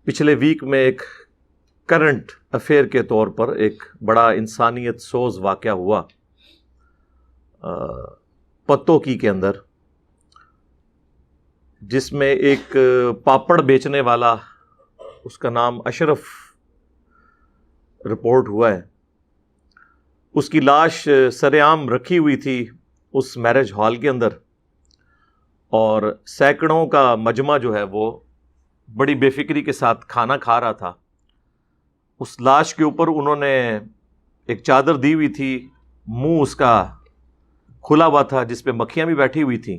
پچھلے ویک میں ایک کرنٹ افیئر کے طور پر ایک بڑا انسانیت سوز واقعہ ہوا پتوکی کے اندر، جس میں ایک پاپڑ بیچنے والا، اس کا نام اشرف رپورٹ ہوا ہے، اس کی لاش سر عام رکھی ہوئی تھی اس میرج ہال کے اندر، اور سینکڑوں کا مجمع جو ہے وہ بڑی بے فکری کے ساتھ کھانا کھا رہا تھا۔ اس لاش کے اوپر انہوں نے ایک چادر دی ہوئی تھی، منہ اس کا کھلا ہوا تھا جس پہ مکھیاں بھی بیٹھی ہوئی تھیں۔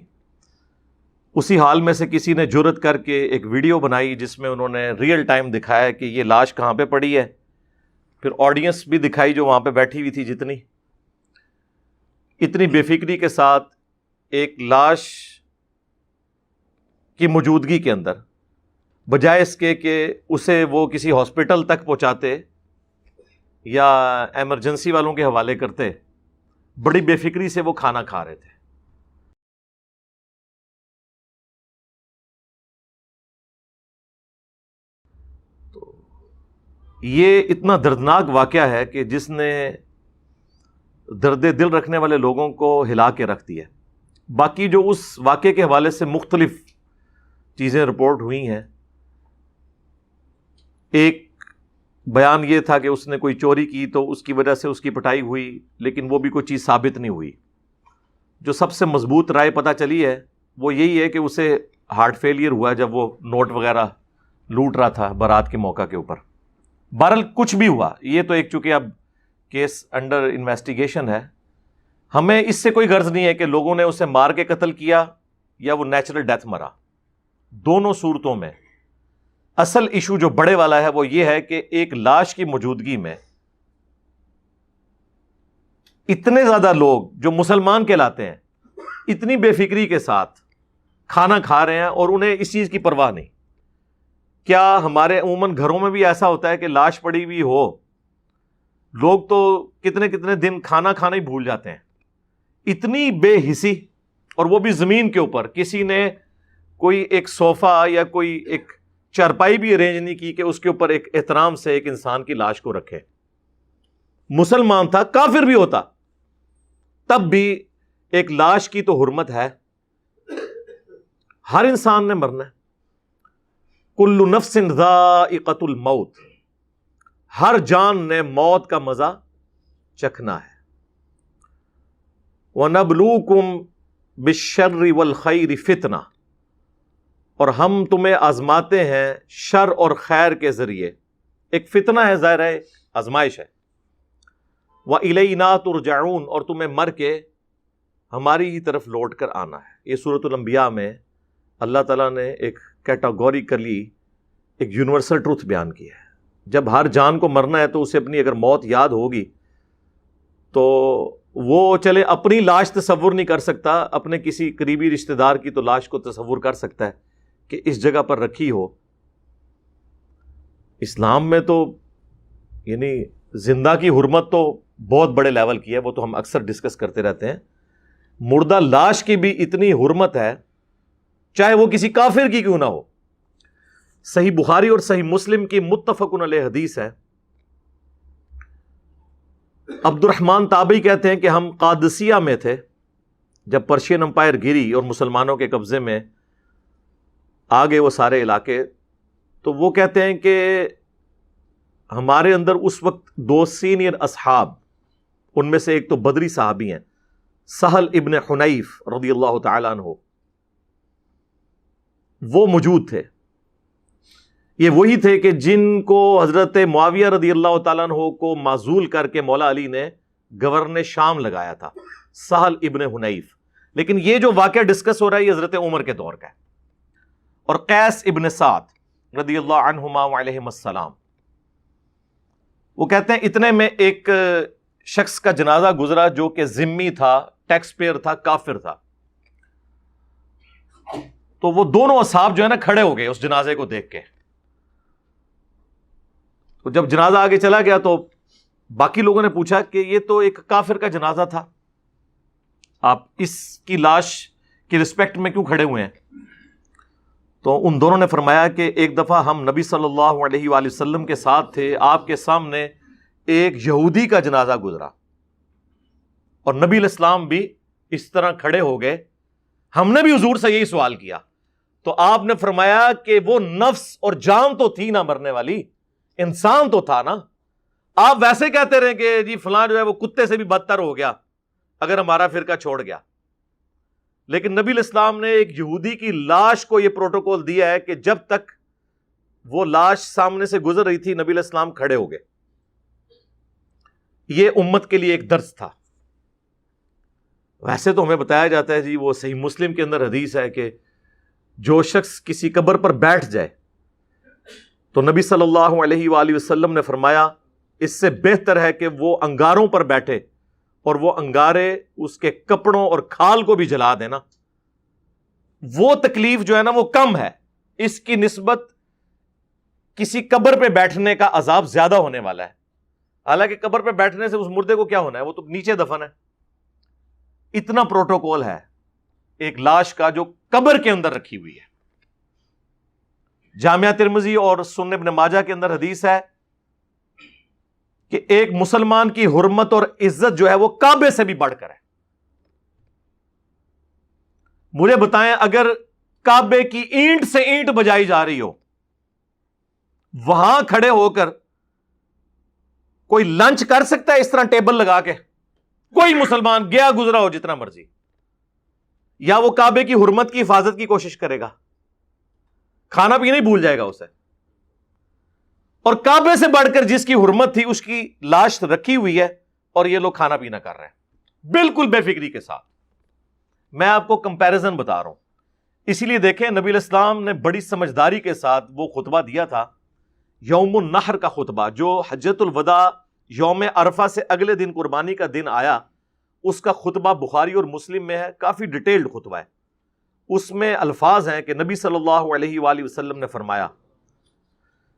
اسی حال میں سے کسی نے جرأت کر کے ایک ویڈیو بنائی جس میں انہوں نے ریئل ٹائم دکھایا کہ یہ لاش کہاں پہ پڑی ہے، پھر آڈینس بھی دکھائی جو وہاں پہ بیٹھی ہوئی تھی۔ اتنی بے فکری کے ساتھ ایک لاش کی موجودگی کے اندر، بجائے اس کے کہ اسے وہ کسی ہاسپٹل تک پہنچاتے یا ایمرجنسی والوں کے حوالے کرتے، بڑی بے فکری سے وہ کھانا کھا رہے تھے۔ تو یہ اتنا دردناک واقعہ ہے کہ جس نے درد دل رکھنے والے لوگوں کو ہلا کے رکھ دیا۔ باقی جو اس واقعے کے حوالے سے مختلف چیزیں رپورٹ ہوئی ہیں، ایک بیان یہ تھا کہ اس نے کوئی چوری کی تو اس کی وجہ سے اس کی پٹائی ہوئی، لیکن وہ بھی کوئی چیز ثابت نہیں ہوئی۔ جو سب سے مضبوط رائے پتہ چلی ہے وہ یہی ہے کہ اسے ہارٹ فیلئر ہوا جب وہ نوٹ وغیرہ لوٹ رہا تھا بارات کے موقع کے اوپر۔ بہرحال کچھ بھی ہوا، یہ تو ایک چونکہ اب کیس انڈر انویسٹیگیشن ہے، ہمیں اس سے کوئی غرض نہیں ہے کہ لوگوں نے اسے مار کے قتل کیا یا وہ نیچرل ڈیتھ مرا۔ دونوں صورتوں میں اصل ایشو جو بڑے والا ہے وہ یہ ہے کہ ایک لاش کی موجودگی میں اتنے زیادہ لوگ جو مسلمان کہلاتے ہیں اتنی بے فکری کے ساتھ کھانا کھا رہے ہیں اور انہیں اس چیز کی پرواہ نہیں۔ کیا ہمارے عموماً گھروں میں بھی ایسا ہوتا ہے کہ لاش پڑی ہوئی ہو، لوگ تو کتنے کتنے دن کھانا کھانا ہی بھول جاتے ہیں؟ اتنی بے حسی، اور وہ بھی زمین کے اوپر۔ کسی نے کوئی ایک صوفہ یا کوئی ایک چارپائی بھی ارینج نہیں کی کہ اس کے اوپر ایک احترام سے ایک انسان کی لاش کو رکھے۔ مسلمان تھا، کافر بھی ہوتا، تب بھی ایک لاش کی تو حرمت ہے۔ ہر انسان نے مرنا ہے، کل نفس ذائقۃ الموت، ہر جان نے موت کا مزہ چکھنا ہے۔ وَنَبْلُوكُمْ بِالشَّرِّ وَالْخَيْرِ فِتْنَةً، اور ہم تمہیں آزماتے ہیں شر اور خیر کے ذریعے۔ ایک فتنہ ہے، ظاہر ہے آزمائش ہے۔ وَإِلَيْنَا تُرْجَعُونَ، اور تمہیں مر کے ہماری ہی طرف لوٹ کر آنا ہے۔ یہ سورۃ الانبیاء میں اللہ تعالیٰ نے ایک کیٹاگوریکلی ایک یونیورسل ٹروتھ بیان کی ہے۔ جب ہر جان کو مرنا ہے تو اسے اپنی اگر موت یاد ہوگی تو وہ چلے اپنی لاش تصور نہیں کر سکتا، اپنے کسی قریبی رشتہ دار کی تو لاش کو تصور کر سکتا ہے کہ اس جگہ پر رکھی ہو۔ اسلام میں تو یعنی زندہ کی حرمت تو بہت بڑے لیول کی ہے، وہ تو ہم اکثر ڈسکس کرتے رہتے ہیں۔ مردہ لاش کی بھی اتنی حرمت ہے، چاہے وہ کسی کافر کی کیوں نہ ہو۔ صحیح بخاری اور صحیح مسلم کی متفق علیہ حدیث ہے، عبد الرحمن تابعی کہتے ہیں کہ ہم قادسیہ میں تھے جب پرشین امپائر گری اور مسلمانوں کے قبضے میں آگے وہ سارے علاقے، تو وہ کہتے ہیں کہ ہمارے اندر اس وقت دو سینئر اصحاب، ان میں سے ایک تو بدری صحابی ہیں، سہل ابن حنیف رضی اللہ تعالیٰ عنہ، وہ موجود تھے۔ یہ وہی تھے کہ جن کو حضرت معاویہ رضی اللہ تعالیٰ عنہ کو معزول کر کے مولا علی نے گورنر شام لگایا تھا، سہل ابن حنیف۔ لیکن یہ جو واقعہ ڈسکس ہو رہا ہے یہ حضرت عمر کے دور کا ہے۔ اور قیس ابن سعد رضی اللہ عنہما وعلیہم السلام، وہ کہتے ہیں اتنے میں ایک شخص کا جنازہ گزرا جو کہ ذمی تھا، ٹیکس پیئر تھا، کافر تھا۔ تو وہ دونوں اصحاب جو ہے نا کھڑے ہو گئے اس جنازے کو دیکھ کے۔ تو جب جنازہ آگے چلا گیا تو باقی لوگوں نے پوچھا کہ یہ تو ایک کافر کا جنازہ تھا، آپ اس کی لاش کی رسپیکٹ میں کیوں کھڑے ہوئے ہیں؟ تو ان دونوں نے فرمایا کہ ایک دفعہ ہم نبی صلی اللہ علیہ وآلہ وسلم کے ساتھ تھے، آپ کے سامنے ایک یہودی کا جنازہ گزرا اور نبی علیہ السلام بھی اس طرح کھڑے ہو گئے. ہم نے بھی حضور سے یہی سوال کیا تو آپ نے فرمایا کہ وہ نفس اور جان تو تھی نہ مرنے والی، انسان تو تھا نا. آپ ویسے کہتے رہے کہ جی فلاں جو ہے وہ کتے سے بھی بدتر ہو گیا اگر ہمارا فرقہ چھوڑ گیا. لیکن نبی علیہ السلام نے ایک یہودی کی لاش کو یہ پروٹوکول دیا ہے کہ جب تک وہ لاش سامنے سے گزر رہی تھی نبی علیہ السلام کھڑے ہو گئے. یہ امت کے لیے ایک درس تھا. ویسے تو ہمیں بتایا جاتا ہے جی، وہ صحیح مسلم کے اندر حدیث ہے کہ جو شخص کسی قبر پر بیٹھ جائے تو نبی صلی اللہ علیہ وآلہ وسلم نے فرمایا اس سے بہتر ہے کہ وہ انگاروں پر بیٹھے اور وہ انگارے اس کے کپڑوں اور کھال کو بھی جلا دینا. وہ تکلیف جو ہے نا وہ کم ہے اس کی نسبت کسی قبر پہ بیٹھنے کا عذاب زیادہ ہونے والا ہے. حالانکہ قبر پہ بیٹھنے سے اس مردے کو کیا ہونا ہے، وہ تو نیچے دفن ہے. اتنا پروٹوکول ہے ایک لاش کا جو قبر کے اندر رکھی ہوئی ہے. جامعہ ترمذی اور سنن ابن ماجہ کے اندر حدیث ہے کہ ایک مسلمان کی حرمت اور عزت جو ہے وہ کعبے سے بھی بڑھ کر ہے. مجھے بتائیں اگر کعبے کی اینٹ سے اینٹ بجائی جا رہی ہو، وہاں کھڑے ہو کر کوئی لنچ کر سکتا ہے اس طرح ٹیبل لگا کے؟ کوئی مسلمان گیا گزرا ہو جتنا مرضی، یا وہ کعبے کی حرمت کی حفاظت کی کوشش کرے گا؟ کھانا پینا ہی بھول جائے گا اسے. اور کعبے سے بڑھ کر جس کی حرمت تھی اس کی لاش رکھی ہوئی ہے اور یہ لوگ کھانا پینا کر رہے ہیں بالکل بے فکری کے ساتھ. میں آپ کو کمپیریزن بتا رہا ہوں. اسی لیے دیکھیں نبی علیہ السلام نے بڑی سمجھداری کے ساتھ وہ خطبہ دیا تھا، یوم النحر کا خطبہ، جو حجۃ الوداع یوم عرفہ سے اگلے دن قربانی کا دن آیا، اس کا خطبہ بخاری اور مسلم میں ہے. کافی ڈیٹیلڈ خطبہ ہے. اس میں الفاظ ہیں کہ نبی صلی اللہ علیہ وآلہ وسلم نے فرمایا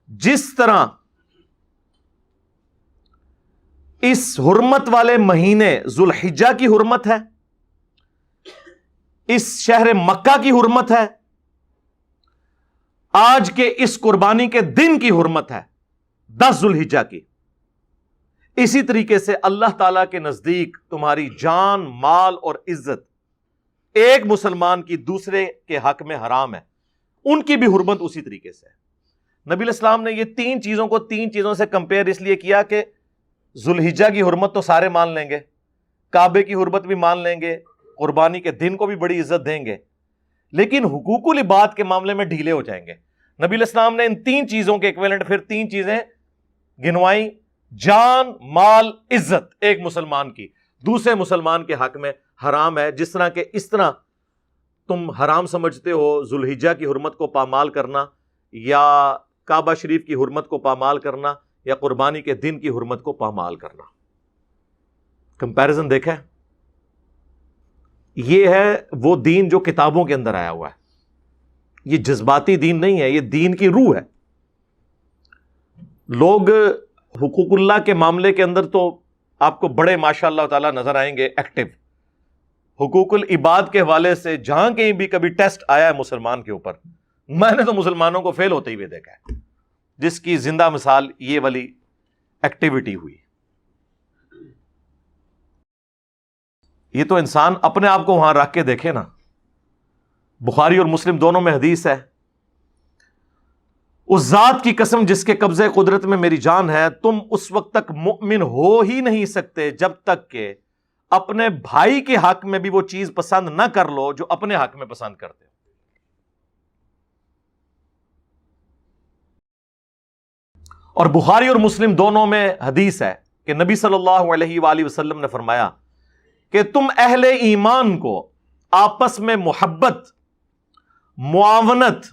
جس طرح اس حرمت والے مہینے ذوالحجہ کی حرمت ہے، اس شہر مکہ کی حرمت ہے، آج کے اس قربانی کے دن کی حرمت ہے 10 ذوالحجہ کی، اسی طریقے سے اللہ تعالی کے نزدیک تمہاری جان، مال اور عزت ایک مسلمان کی دوسرے کے حق میں حرام ہے. ان کی بھی حرمت اسی طریقے سے ہے. نبی علیہ السلام نے یہ 3 چیزوں کو 3 چیزوں سے کمپیئر اس لیے کیا کہ ذوالحجہ کی حرمت تو سارے مان لیں گے، کعبے کی حرمت بھی مان لیں گے، قربانی کے دن کو بھی بڑی عزت دیں گے، لیکن حقوق العباد کے معاملے میں ڈھیلے ہو جائیں گے. نبی علیہ السلام نے ان 3 چیزوں کے ایکویلنٹ پھر 3 چیزیں گنوائیں: جان، مال، عزت ایک مسلمان کی دوسرے مسلمان کے حق میں حرام ہے. جس طرح کہ اس طرح تم حرام سمجھتے ہو ذوالحجہ کی حرمت کو پامال کرنا، یا کعبہ شریف کی حرمت کو پامال کرنا، یا قربانی کے دن کی حرمت کو پامال کرنا. کمپیریزن دیکھیں، یہ ہے وہ دین جو کتابوں کے اندر آیا ہوا ہے. یہ جذباتی دین نہیں ہے، یہ دین کی روح ہے. لوگ حقوق اللہ کے معاملے کے اندر تو آپ کو بڑے ماشاء اللہ تعالی نظر آئیں گے ایکٹیو. حقوق العباد کے حوالے سے جہاں کہیں بھی کبھی ٹیسٹ آیا ہے مسلمان کے اوپر، میں نے تو مسلمانوں کو فیل ہوتے ہوئے دیکھا ہے، جس کی زندہ مثال یہ والی ایکٹیویٹی ہوئی. یہ تو انسان اپنے آپ کو وہاں رکھ کے دیکھے نا. بخاری اور مسلم دونوں میں حدیث ہے، اس ذات کی قسم جس کے قبضے قدرت میں میری جان ہے، تم اس وقت تک مؤمن ہو ہی نہیں سکتے جب تک کہ اپنے بھائی کے حق میں بھی وہ چیز پسند نہ کر لو جو اپنے حق میں پسند کرتے ہو. اور بخاری اور مسلم دونوں میں حدیث ہے کہ نبی صلی اللہ علیہ وآلہ وسلم نے فرمایا کہ تم اہل ایمان کو آپس میں محبت، معاونت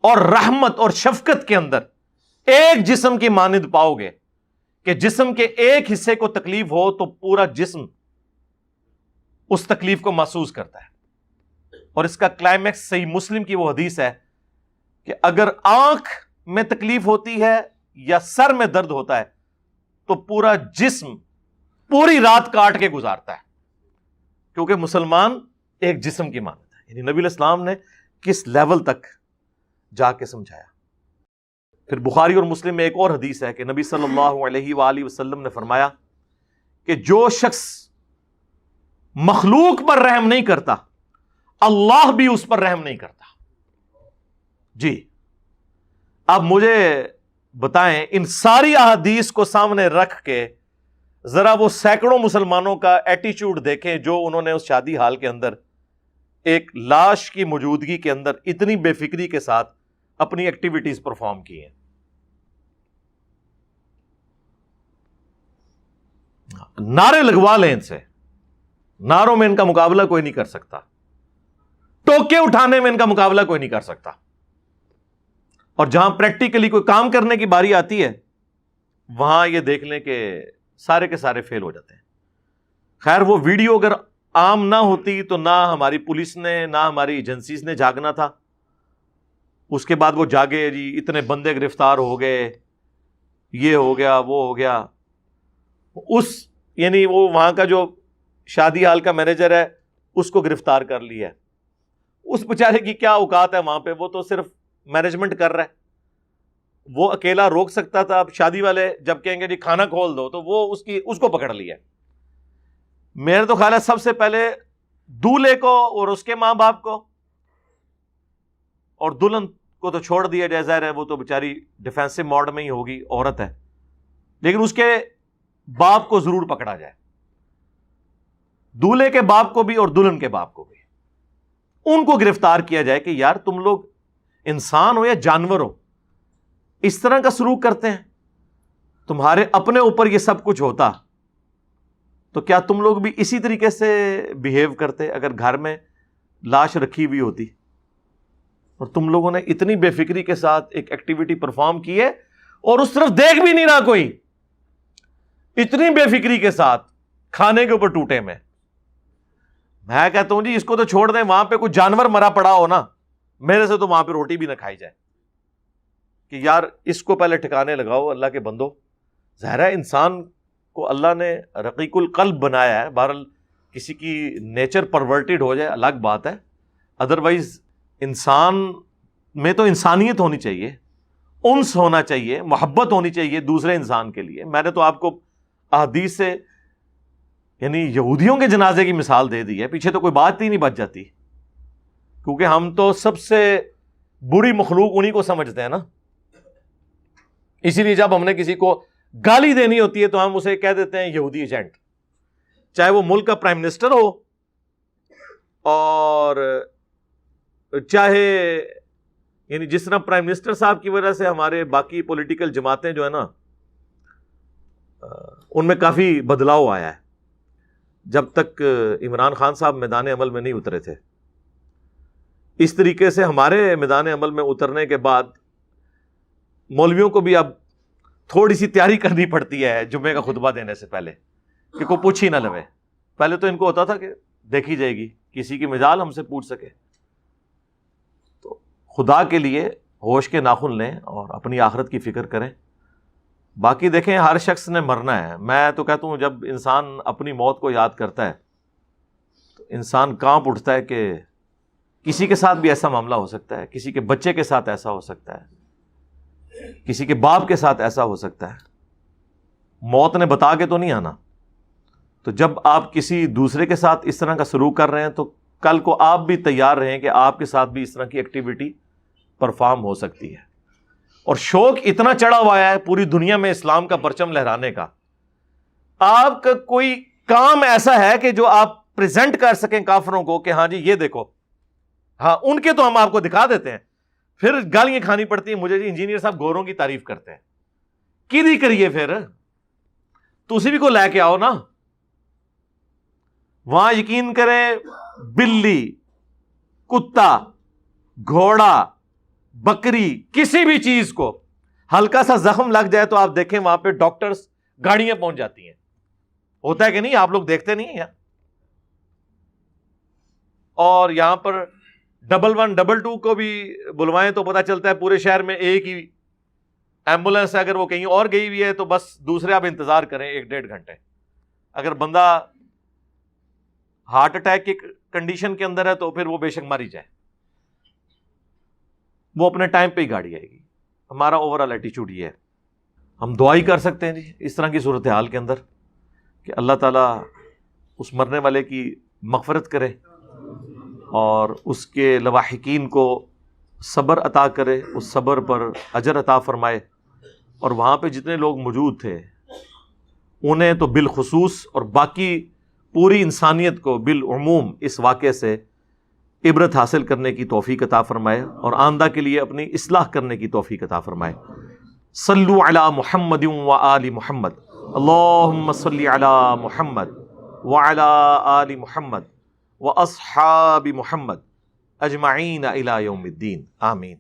اور رحمت اور شفقت کے اندر ایک جسم کی مانند پاؤ گے کہ جسم کے ایک حصے کو تکلیف ہو تو پورا جسم اس تکلیف کو محسوس کرتا ہے. اور اس کا کلائمیکس صحیح مسلم کی وہ حدیث ہے کہ اگر آنکھ میں تکلیف ہوتی ہے یا سر میں درد ہوتا ہے تو پورا جسم پوری رات کاٹ کے گزارتا ہے، کیونکہ مسلمان ایک جسم کی مانند ہے. یعنی نبی علیہ السلام نے کس لیول تک جا کے سمجھایا. پھر بخاری اور مسلم میں ایک اور حدیث ہے کہ نبی صلی اللہ علیہ وآلہ وسلم نے فرمایا کہ جو شخص مخلوق پر رحم نہیں کرتا اللہ بھی اس پر رحم نہیں کرتا. جی اب مجھے بتائیں ان ساری احادیث کو سامنے رکھ کے ذرا وہ سینکڑوں مسلمانوں کا ایٹیچیوڈ دیکھیں جو انہوں نے اس شادی ہال کے اندر ایک لاش کی موجودگی کے اندر اتنی بے فکری کے ساتھ اپنی ایکٹیویٹیز پرفارم کی ہیں. نعرے لگوا لیں ان سے, نعروں میں ان کا مقابلہ کوئی نہیں کر سکتا, ٹوکے اٹھانے میں ان کا مقابلہ کوئی نہیں کر سکتا, اور جہاں پریکٹیکلی کوئی کام کرنے کی باری آتی ہے وہاں یہ دیکھ لیں کہ سارے کے سارے فیل ہو جاتے ہیں. خیر وہ ویڈیو اگر عام نہ ہوتی تو نہ ہماری پولیس نے نہ ہماری ایجنسیز نے جاگنا تھا. اس کے بعد وہ جاگے, جی اتنے بندے گرفتار ہو گئے, یہ ہو گیا وہ ہو گیا. اس یعنی وہ وہاں کا جو شادی ہال کا مینیجر ہے اس کو گرفتار کر لیا ہے. اس بیچارے کی کیا اوقات ہے وہاں پہ, وہ تو صرف مینجمنٹ کر رہا ہے. وہ اکیلا روک سکتا تھا. اب شادی والے جب کہیں گے جی کھانا کھول دو تو وہ اس کو پکڑ لیا. میرے تو خیال ہے سب سے پہلے دولہے کو اور اس کے ماں باپ کو, اور دلہن کو تو چھوڑ دیا جائے, ظاہر ہے وہ تو بیچاری ڈیفینسو موڈ میں ہی ہوگی, عورت ہے, لیکن اس کے باپ کو ضرور پکڑا جائے, دولہے کے باپ کو بھی اور دلہن کے باپ کو بھی. ان کو گرفتار کیا جائے کہ یار تم لوگ انسان ہو یا جانور ہو, اس طرح کا سلوک کرتے ہیں. تمہارے اپنے اوپر یہ سب کچھ ہوتا تو کیا تم لوگ بھی اسی طریقے سے بیہیو کرتے اگر گھر میں لاش رکھی ہوئی ہوتی؟ اور تم لوگوں نے اتنی بے فکری کے ساتھ ایک ایکٹیویٹی پرفارم کی ہے اور اس طرف دیکھ بھی نہیں رہا کوئی, اتنی بے فکری کے ساتھ کھانے کے اوپر ٹوٹے میں کہتا ہوں جی اس کو تو چھوڑ دیں, وہاں پہ کوئی جانور مرا پڑا ہو نا, میرے سے تو وہاں پہ روٹی بھی نہ کھائی جائے کہ یار اس کو پہلے ٹھکانے لگاؤ. اللہ کے بندو, ظاہر ہے انسان کو اللہ نے رقیق القلب بنایا ہے, بہرحال کسی کی نیچر پرورٹڈ ہو جائے الگ بات ہے, ادروائز انسان میں تو انسانیت ہونی چاہیے, انس ہونا چاہیے, محبت ہونی چاہیے دوسرے انسان کے لیے. میں نے تو آپ کو احادیث سے یعنی یہودیوں کے جنازے کی مثال دے دی ہے, پیچھے تو کوئی بات ہی نہیں بچ جاتی, کیونکہ ہم تو سب سے بری مخلوق انہی کو سمجھتے ہیں نا. اسی لیے جب ہم نے کسی کو گالی دینی ہوتی ہے تو ہم اسے کہہ دیتے ہیں یہودی ایجنٹ, چاہے وہ ملک کا پرائم منسٹر ہو اور چاہے یعنی جس طرح پرائم منسٹر صاحب کی وجہ سے ہمارے باقی پولیٹیکل جماعتیں جو ہے نا ان میں کافی بدلاؤ آیا ہے جب تک عمران خان صاحب میدان عمل میں نہیں اترے تھے. اس طریقے سے ہمارے میدان عمل میں اترنے کے بعد مولویوں کو بھی اب تھوڑی سی تیاری کرنی پڑتی ہے جمعے کا خطبہ دینے سے پہلے کہ کوئی پوچھ ہی نہ لوے. پہلے تو ان کو ہوتا تھا کہ دیکھی جائے گی, کسی کی مجال ہم سے پوچھ سکے. تو خدا کے لیے ہوش کے ناخن لیں اور اپنی آخرت کی فکر کریں. باقی دیکھیں ہر شخص نے مرنا ہے. میں تو کہتا ہوں جب انسان اپنی موت کو یاد کرتا ہے تو انسان کانپ اٹھتا ہے کہ کسی کے ساتھ بھی ایسا معاملہ ہو سکتا ہے, کسی کے بچے کے ساتھ ایسا ہو سکتا ہے, کسی کے باپ کے ساتھ ایسا ہو سکتا ہے. موت نے بتا کے تو نہیں آنا. تو جب آپ کسی دوسرے کے ساتھ اس طرح کا سلوک کر رہے ہیں تو کل کو آپ بھی تیار رہیں کہ آپ کے ساتھ بھی اس طرح کی ایکٹیویٹی پرفارم ہو سکتی ہے. اور شوق اتنا چڑھا ہوا ہے پوری دنیا میں اسلام کا پرچم لہرانے کا, آپ کا کوئی کام ایسا ہے کہ جو آپ پریزنٹ کر سکیں کافروں کو کہ ہاں جی یہ دیکھو, ہاں ان کے تو ہم آپ کو دکھا دیتے ہیں. پھر گالیاں کھانی پڑتی ہیں مجھے, جی انجینئر صاحب گوروں کی تعریف کرتے ہیں, کی کریے پھر تو اسی بھی کو لے کے آؤ نا. وہاں یقین کریں بلی, کتا, گھوڑا, بکری, کسی بھی چیز کو ہلکا سا زخم لگ جائے تو آپ دیکھیں وہاں پہ ڈاکٹرز گاڑیاں پہنچ جاتی ہیں. ہوتا ہے کہ نہیں؟ آپ لوگ دیکھتے نہیں ہیں؟ اور یہاں پر 112 122 کو بھی بلوائیں تو پتہ چلتا ہے پورے شہر میں ایک ہی ایمبولینس ہے. اگر وہ کہیں اور گئی ہوئی ہے تو بس دوسرے آپ انتظار کریں 1-1.5 گھنٹے. اگر بندہ ہارٹ اٹیک کی کنڈیشن کے اندر ہے تو پھر وہ بے شک ماری جائے. وہ اپنے ٹائم پہ ہی گاڑی آئے گی. ہمارا اوور آل ایٹیچیوڈ یہ ہے. ہم دعا ہی کر سکتے ہیں جی اس طرح کی صورتحال کے اندر کہ اللہ تعالیٰ اس مرنے والے کی مغفرت کرے اور اس کے لواحقین کو صبر عطا کرے، اس صبر پر اجر عطا فرمائے، اور وہاں پہ جتنے لوگ موجود تھے انہیں تو بالخصوص اور باقی پوری انسانیت کو بالعموم اس واقعے سے عبرت حاصل کرنے کی توفیق عطا فرمائے اور آئندہ کے لیے اپنی اصلاح کرنے کی توفیق عطا فرمائے. صلو علی محمد و آل محمد، اللہم صلی علی محمد وعلی آل محمد و اصحاب محمد اجمعین الی یوم الدین، آمین.